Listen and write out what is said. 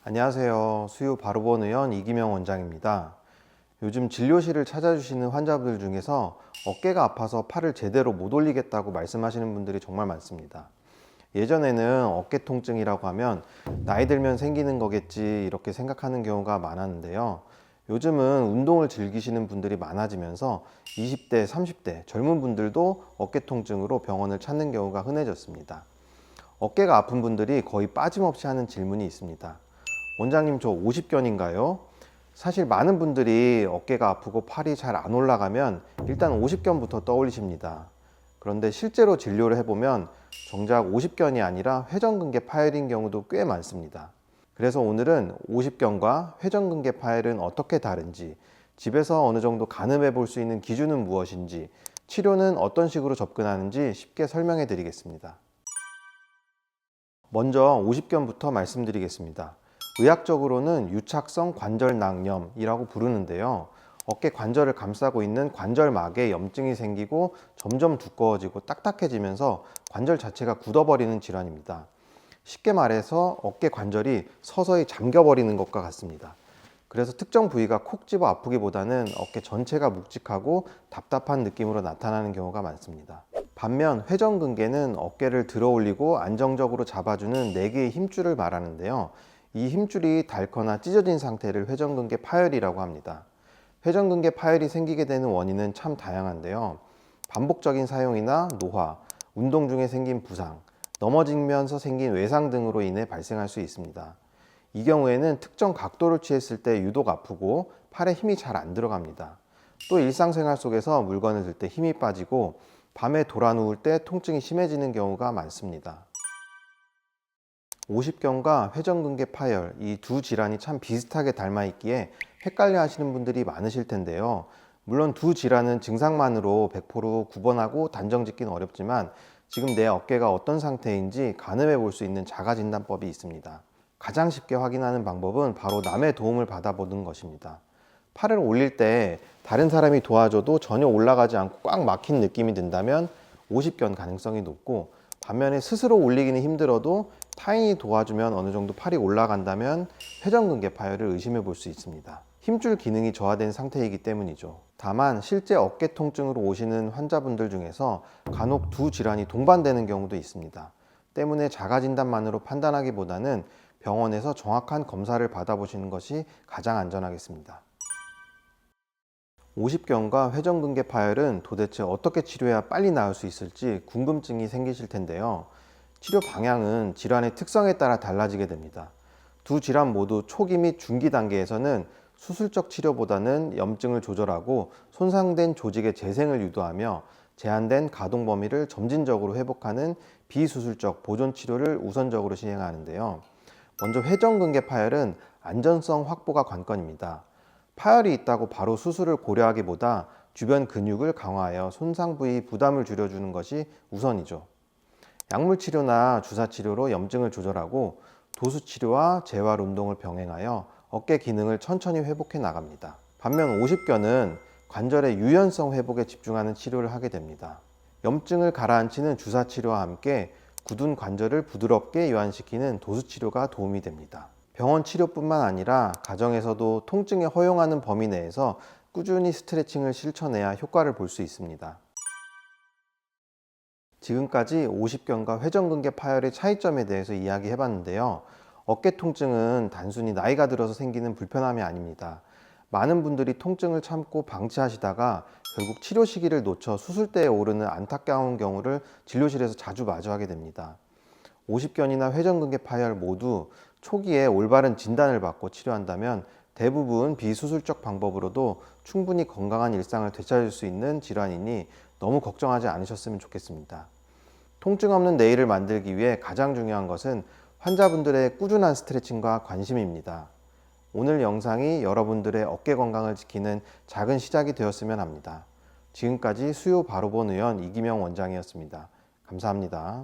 안녕하세요. 수유 바로본 의원 이기명 원장입니다. 요즘 진료실을 찾아주시는 환자분들 중에서 어깨가 아파서 팔을 제대로 못 올리겠다고 말씀하시는 분들이 정말 많습니다. 예전에는 어깨 통증이라고 하면 나이 들면 생기는 거겠지 이렇게 생각하는 경우가 많았는데요. 요즘은 운동을 즐기시는 분들이 많아지면서 20대, 30대 젊은 분들도 어깨 통증으로 병원을 찾는 경우가 흔해졌습니다. 어깨가 아픈 분들이 거의 빠짐없이 하는 질문이 있습니다. 원장님, 저 50견인가요? 사실 많은 분들이 어깨가 아프고 팔이 잘 안 올라가면 일단 50견부터 떠올리십니다. 그런데 실제로 진료를 해보면 정작 50견이 아니라 회전근개 파열인 경우도 꽤 많습니다. 그래서 오늘은 50견과 회전근개 파열은 어떻게 다른지, 집에서 어느 정도 가늠해 볼 수 있는 기준은 무엇인지, 치료는 어떤 식으로 접근하는지 쉽게 설명해 드리겠습니다. 먼저 50견부터 말씀드리겠습니다. 의학적으로는 유착성 관절낭염이라고 부르는데요. 어깨 관절을 감싸고 있는 관절막에 염증이 생기고 점점 두꺼워지고 딱딱해지면서 관절 자체가 굳어버리는 질환입니다. 쉽게 말해서 어깨 관절이 서서히 잠겨버리는 것과 같습니다. 그래서 특정 부위가 콕 집어 아프기보다는 어깨 전체가 묵직하고 답답한 느낌으로 나타나는 경우가 많습니다. 반면 회전근개는 어깨를 들어 올리고 안정적으로 잡아주는 4개의 힘줄을 말하는데요. 이 힘줄이 닳거나 찢어진 상태를 회전근개 파열이라고 합니다. 회전근개 파열이 생기게 되는 원인은 참 다양한데요. 반복적인 사용이나 노화, 운동 중에 생긴 부상, 넘어지면서 생긴 외상 등으로 인해 발생할 수 있습니다. 이 경우에는 특정 각도를 취했을 때 유독 아프고 팔에 힘이 잘 안 들어갑니다. 또 일상생활 속에서 물건을 들 때 힘이 빠지고 밤에 돌아 누울 때 통증이 심해지는 경우가 많습니다. 50견과 회전근개 파열, 이 두 질환이 참 비슷하게 닮아 있기에 헷갈려 하시는 분들이 많으실 텐데요. 물론 두 질환은 증상만으로 100% 구분하고 단정 짓기는 어렵지만 지금 내 어깨가 어떤 상태인지 가늠해 볼 수 있는 자가진단법이 있습니다. 가장 쉽게 확인하는 방법은 바로 남의 도움을 받아보는 것입니다. 팔을 올릴 때 다른 사람이 도와줘도 전혀 올라가지 않고 꽉 막힌 느낌이 든다면 50견 가능성이 높고, 반면에 스스로 올리기는 힘들어도 타인이 도와주면 어느 정도 팔이 올라간다면 회전근개 파열을 의심해 볼 수 있습니다. 힘줄 기능이 저하된 상태이기 때문이죠. 다만 실제 어깨 통증으로 오시는 환자분들 중에서 간혹 두 질환이 동반되는 경우도 있습니다. 때문에 자가진단만으로 판단하기보다는 병원에서 정확한 검사를 받아보시는 것이 가장 안전하겠습니다. 50견과 회전근개 파열은 도대체 어떻게 치료해야 빨리 나을 수 있을지 궁금증이 생기실 텐데요. 치료 방향은 질환의 특성에 따라 달라지게 됩니다. 두 질환 모두 초기 및 중기 단계에서는 수술적 치료보다는 염증을 조절하고 손상된 조직의 재생을 유도하며 제한된 가동 범위를 점진적으로 회복하는 비수술적 보존 치료를 우선적으로 시행하는데요. 먼저 회전근개 파열은 안전성 확보가 관건입니다. 파열이 있다고 바로 수술을 고려하기보다 주변 근육을 강화하여 손상 부위 부담을 줄여주는 것이 우선이죠. 약물 치료나 주사 치료로 염증을 조절하고 도수 치료와 재활 운동을 병행하여 어깨 기능을 천천히 회복해 나갑니다. 반면 50견은 관절의 유연성 회복에 집중하는 치료를 하게 됩니다. 염증을 가라앉히는 주사 치료와 함께 굳은 관절을 부드럽게 이완시키는 도수 치료가 도움이 됩니다. 병원 치료뿐만 아니라 가정에서도 통증에 허용하는 범위 내에서 꾸준히 스트레칭을 실천해야 효과를 볼 수 있습니다. 지금까지 50견과 회전근개 파열의 차이점에 대해서 이야기해 봤는데요. 어깨 통증은 단순히 나이가 들어서 생기는 불편함이 아닙니다. 많은 분들이 통증을 참고 방치하시다가 결국 치료 시기를 놓쳐 수술대에 오르는 안타까운 경우를 진료실에서 자주 마주하게 됩니다. 50견이나 회전근개 파열 모두 초기에 올바른 진단을 받고 치료한다면 대부분 비수술적 방법으로도 충분히 건강한 일상을 되찾을 수 있는 질환이니 너무 걱정하지 않으셨으면 좋겠습니다. 통증 없는 내일을 만들기 위해 가장 중요한 것은 환자분들의 꾸준한 스트레칭과 관심입니다. 오늘 영상이 여러분들의 어깨 건강을 지키는 작은 시작이 되었으면 합니다. 지금까지 수요 바로본 의원 이기명 원장이었습니다. 감사합니다.